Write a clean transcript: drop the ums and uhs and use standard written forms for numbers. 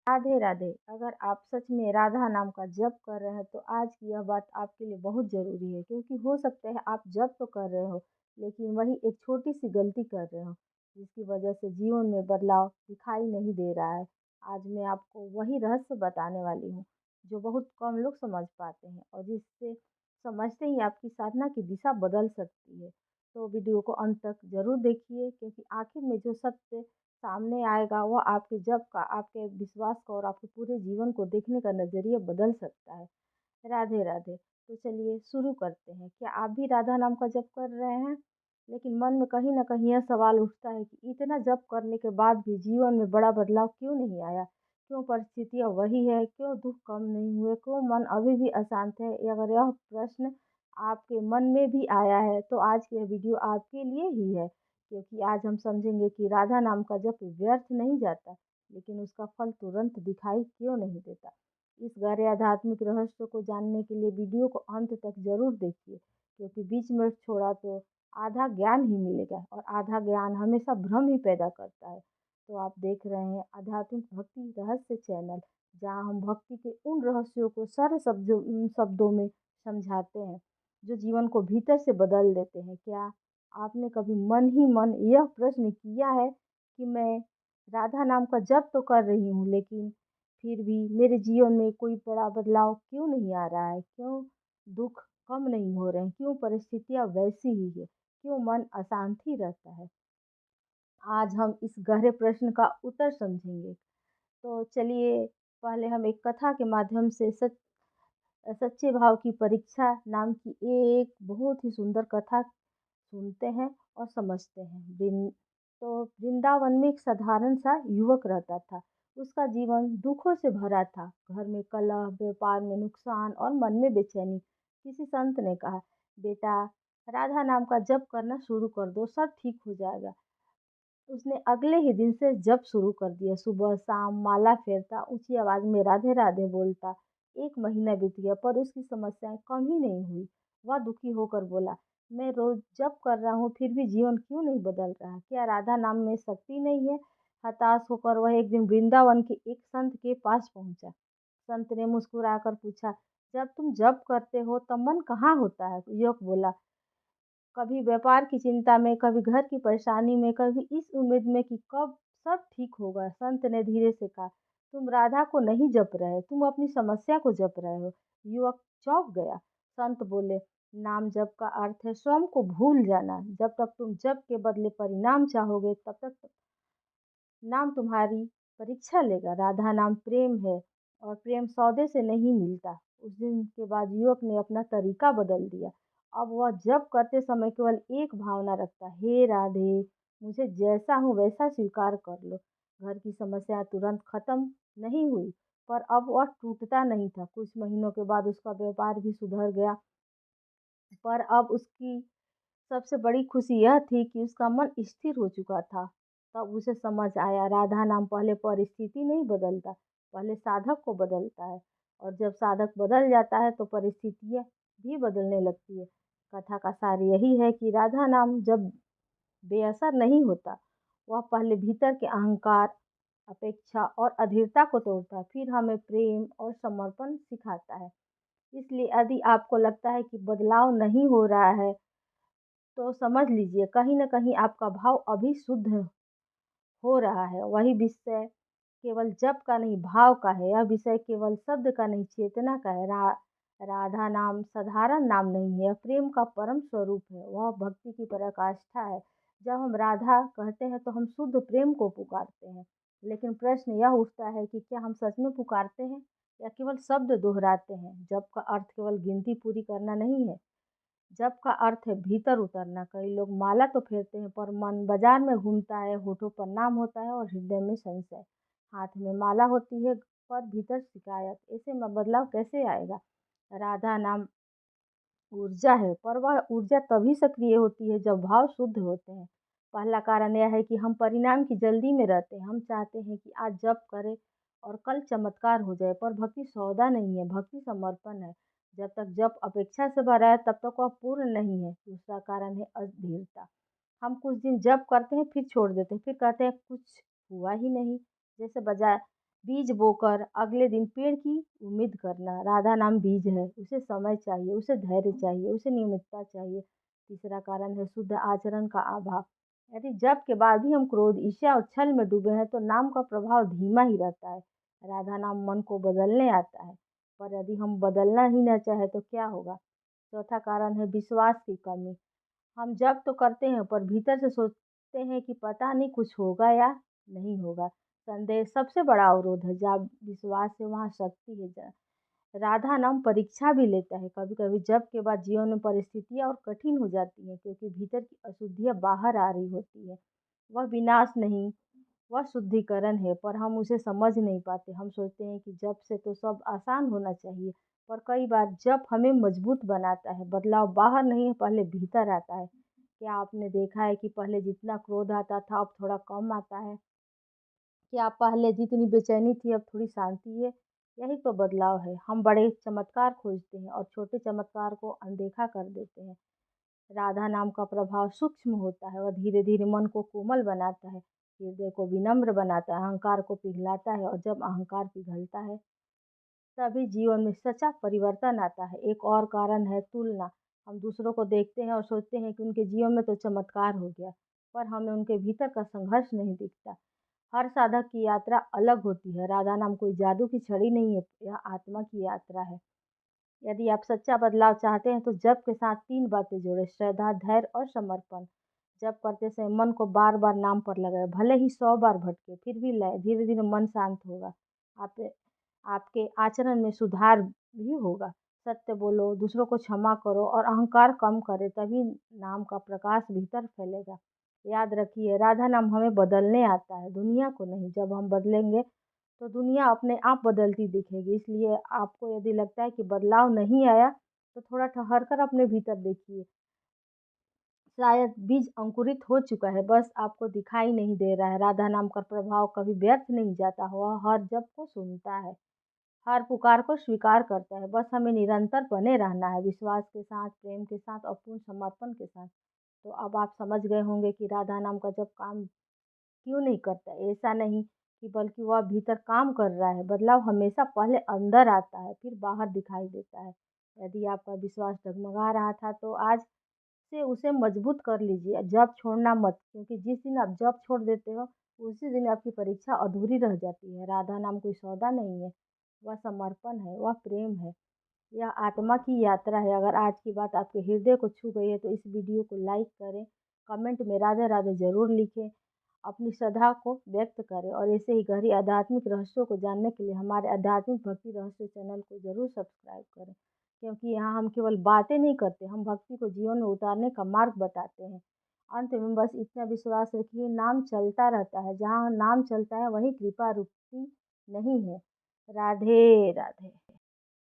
राधे राधे। अगर आप सच में राधा नाम का जप कर रहे हैं तो आज की यह बात आपके लिए बहुत ज़रूरी है, क्योंकि हो सकता है आप जप तो कर रहे हो लेकिन वही एक छोटी सी गलती कर रहे हो जिसकी वजह से जीवन में बदलाव दिखाई नहीं दे रहा है। आज मैं आपको वही रहस्य बताने वाली हूँ जो बहुत कम लोग समझ पाते हैं और जिससे समझते ही आपकी साधना की दिशा बदल सकती है। तो वीडियो को अंत तक ज़रूर देखिए, क्योंकि आखिर में जो सत्य सामने आएगा वो आपके जप का, आपके विश्वास का और आपके पूरे जीवन को देखने का नज़रिया बदल सकता है। राधे राधे। तो चलिए शुरू करते हैं। क्या आप भी राधा नाम का जप कर रहे हैं? लेकिन मन में कहीं न कहीं यह सवाल उठता है कि इतना जप करने के बाद भी जीवन में बड़ा बदलाव क्यों नहीं आया? क्यों परिस्थितियाँ वही है? क्यों दुःख कम नहीं हुए? क्यों मन अभी भी अशांत है? अगर यह प्रश्न आपके मन में भी आया है तो आज की यह वीडियो आपके लिए ही है। क्योंकि आज हम समझेंगे कि राधा नाम का जप व्यर्थ नहीं जाता, लेकिन उसका फल तुरंत दिखाई क्यों नहीं देता। इस गहरे आध्यात्मिक रहस्य को जानने के लिए वीडियो को अंत तक जरूर देखिए, क्योंकि बीच में छोड़ा तो आधा ज्ञान ही मिलेगा और आधा ज्ञान हमेशा भ्रम ही पैदा करता है। तो आप देख रहे हैं आध्यात्मिक भक्ति रहस्य चैनल, जहां हम भक्ति के उन रहस्यों को सरल शब्दों में समझाते हैं जो जीवन को भीतर से बदल देते हैं। क्या आपने कभी मन ही मन यह प्रश्न किया है कि मैं राधा नाम का जप तो कर रही हूँ, लेकिन फिर भी मेरे जीवन में कोई बड़ा बदलाव क्यों नहीं आ रहा है? क्यों दुख कम नहीं हो रहे हैं? क्यों परिस्थितियाँ वैसी ही है? क्यों मन अशांत ही रहता है? आज हम इस गहरे प्रश्न का उत्तर समझेंगे। तो चलिए पहले हम एक कथा के माध्यम से सच्चे भाव की परीक्षा नाम की एक बहुत ही सुंदर कथा सुनते हैं और समझते हैं। वृंदावन में एक साधारण सा युवक रहता था। उसका जीवन दुखों से भरा था। घर में कलह, व्यापार में नुकसान और मन में बेचैनी। किसी संत ने कहा, बेटा राधा नाम का जप करना शुरू कर दो, सब ठीक हो जाएगा। उसने अगले ही दिन से जप शुरू कर दिया। सुबह शाम माला फेरता, ऊंची आवाज में राधे राधे बोलता। एक महीना बीत गया पर उसकी समस्याएं कम ही नहीं हुई। वह दुखी होकर बोला, मैं रोज जप कर रहा हूँ फिर भी जीवन क्यों नहीं बदल रहा? क्या राधा नाम में शक्ति नहीं है? हताश होकर वह एक दिन वृंदावन के एक संत के पास पहुंचा। संत ने मुस्कुराकर पूछा, जब तुम जप करते हो तब मन कहाँ होता है? युवक बोला, कभी व्यापार की चिंता में, कभी घर की परेशानी में, कभी इस उम्मीद में कि कब सब ठीक होगा। संत ने धीरे से कहा, तुम राधा को नहीं जप रहे, तुम अपनी समस्या को जप रहे हो। युवक चौंक गया। संत बोले, नाम जप का अर्थ है स्वयं को भूल जाना। जब तक तुम जप के बदले परिणाम चाहोगे तब तक नाम तुम्हारी परीक्षा लेगा। राधा नाम प्रेम है और प्रेम सौदे से नहीं मिलता। उस दिन के बाद युवक ने अपना तरीका बदल दिया। अब वह जप करते समय केवल एक भावना रखता, हे राधे, मुझे जैसा हूँ वैसा स्वीकार कर लो। घर की समस्या तुरंत खत्म नहीं हुई, पर अब वह टूटता नहीं था। कुछ महीनों के बाद उसका व्यापार भी सुधर गया, पर अब उसकी सबसे बड़ी खुशी यह थी कि उसका मन स्थिर हो चुका था। तब उसे समझ आया, राधा नाम पहले परिस्थिति नहीं बदलता, पहले साधक को बदलता है। और जब साधक बदल जाता है तो परिस्थितियाँ भी बदलने लगती है। कथा का सार यही है कि राधा नाम जब बेअसर नहीं होता, वह पहले भीतर के अहंकार, अपेक्षा और अधीरता को तोड़ता है, फिर हमें प्रेम और समर्पण सिखाता है। इसलिए यदि आपको लगता है कि बदलाव नहीं हो रहा है, तो समझ लीजिए कहीं न कहीं आपका भाव अभी शुद्ध हो रहा है। वही विषय केवल जप का नहीं, भाव का है। यह विषय केवल शब्द का नहीं, चेतना का है। राधा नाम साधारण नाम नहीं है, यह प्रेम का परम स्वरूप है। वह भक्ति की पराकाष्ठा है। जब हम राधा कहते हैं तो हम शुद्ध प्रेम को पुकारते हैं। लेकिन प्रश्न यह उठता है कि क्या हम सच में पुकारते हैं या केवल शब्द दोहराते हैं? जप का अर्थ केवल गिनती पूरी करना नहीं है। जप का अर्थ है भीतर उतरना। कई लोग माला तो फेरते हैं पर मन बाजार में घूमता है, होठों पर नाम होता है और हृदय में संशय। हाथ में माला होती है पर भीतर शिकायत। ऐसे में बदलाव कैसे आएगा? राधा नाम ऊर्जा है, पर वह ऊर्जा तभी सक्रिय होती है जब भाव शुद्ध होते हैं। पहला कारण यह है कि हम परिणाम की जल्दी में रहते हैं। हम चाहते हैं कि आज जप करें और कल चमत्कार हो जाए, पर भक्ति सौदा नहीं है, भक्ति समर्पण है। जब तक जप अपेक्षा से भरा है तब तक वह पूर्ण नहीं है। दूसरा कारण है अधीरता। हम कुछ दिन जप करते हैं फिर छोड़ देते हैं, फिर कहते हैं कुछ हुआ ही नहीं, जैसे बजाय बीज बोकर अगले दिन पेड़ की उम्मीद करना। राधा नाम बीज है, उसे समय चाहिए, उसे धैर्य चाहिए, उसे नियमितता चाहिए। तीसरा कारण है शुद्ध आचरण का अभाव। यदि जप के बाद भी हम क्रोध, ईर्ष्या और छल में डूबे हैं तो नाम का प्रभाव धीमा ही रहता है। राधा नाम मन को बदलने आता है, पर यदि हम बदलना ही न चाहे तो क्या होगा? चौथा कारण है विश्वास की कमी। हम जप तो करते हैं पर भीतर से सोचते हैं कि पता नहीं कुछ होगा या नहीं होगा। संदेह सबसे बड़ा अवरोध है। जहाँ विश्वास है वहाँ शक्ति है। राधा नाम परीक्षा भी लेता है। कभी कभी जप के बाद जीवन में परिस्थितियाँ और कठिन हो जाती हैं क्योंकि भीतर की अशुद्धियाँ बाहर आ रही होती है। वह विनाश नहीं, वह शुद्धिकरण है, पर हम उसे समझ नहीं पाते। हम सोचते हैं कि जप से तो सब आसान होना चाहिए, पर कई बार जप हमें मजबूत बनाता है। बदलाव बाहर नहीं है, पहले भीतर आता है। क्या आपने देखा है कि पहले जितना क्रोध आता था अब थोड़ा कम आता है? क्या पहले जितनी बेचैनी थी अब थोड़ी शांति है? यही तो बदलाव है। हम बड़े चमत्कार खोजते हैं और छोटे चमत्कार को अनदेखा कर देते हैं। राधा नाम का प्रभाव सूक्ष्म होता है। वह धीरे धीरे मन को कोमल बनाता है, हृदय को विनम्र बनाता है, अहंकार को पिघलाता है, और जब अहंकार पिघलता है तभी जीवन में सच्चा परिवर्तन आता है। एक और कारण है तुलना। हम दूसरों को देखते हैं और सोचते हैं कि उनके जीवन में तो चमत्कार हो गया, पर हमें उनके भीतर का संघर्ष नहीं दिखता। हर साधक की यात्रा अलग होती है। राधा नाम कोई जादू की छड़ी नहीं है, यह आत्मा की यात्रा है। यदि आप सच्चा बदलाव चाहते हैं तो जप के साथ 3 बातें जोड़ें: श्रद्धा, धैर्य और समर्पण। जप करते समय मन को बार-बार नाम पर लगाएँ, भले ही 100 बार भटके, फिर भी लय। धीरे-धीरे मन शांत होगा। आप आपके आचरण में सुधार भी होगा। सत्य बोलो, दूसरों को क्षमा करो और अहंकार कम करें, तभी नाम का प्रकाश भीतर फैलेगा। याद रखिए, राधा नाम हमें बदलने आता है, दुनिया को नहीं। जब हम बदलेंगे तो दुनिया अपने आप बदलती दिखेगी। इसलिए आपको यदि लगता है कि बदलाव नहीं आया, तो थोड़ा ठहर कर अपने भीतर देखिए। शायद बीज अंकुरित हो चुका है, बस आपको दिखाई नहीं दे रहा है। राधा नाम का प्रभाव कभी व्यर्थ नहीं जाता। वह हर जप को सुनता है, हर पुकार को स्वीकार करता है। बस हमें निरंतर बने रहना है, विश्वास के साथ, प्रेम के साथ और पूर्ण समर्पण के साथ। तो अब आप समझ गए होंगे कि राधा नाम का जप काम क्यों नहीं करता है। ऐसा नहीं कि बल्कि वह भीतर काम कर रहा है। बदलाव हमेशा पहले अंदर आता है, फिर बाहर दिखाई देता है। यदि आपका विश्वास डगमगा रहा था तो आज से उसे मजबूत कर लीजिए। जॉब छोड़ना मत, क्योंकि जिस दिन आप जॉब छोड़ देते हो उसी दिन आपकी परीक्षा अधूरी रह जाती है। राधा नाम कोई सौदा नहीं है, वह समर्पण है, वह प्रेम है, यह आत्मा की यात्रा है। अगर आज की बात आपके हृदय को छू गई है तो इस वीडियो को लाइक करें, कमेंट में राधे राधे ज़रूर लिखें, अपनी श्रद्धा को व्यक्त करें, और ऐसे ही गहरी आध्यात्मिक रहस्यों को जानने के लिए हमारे आध्यात्मिक भक्ति रहस्य चैनल को ज़रूर सब्सक्राइब करें, क्योंकि यहाँ हम केवल बातें नहीं करते, हम भक्ति को जीवन में उतारने का मार्ग बताते हैं। अंत में बस इतना विश्वास रखिए, नाम चलता रहता है। जहाँ नाम चलता है वहीं कृपा रुकती नहीं है। राधे राधे।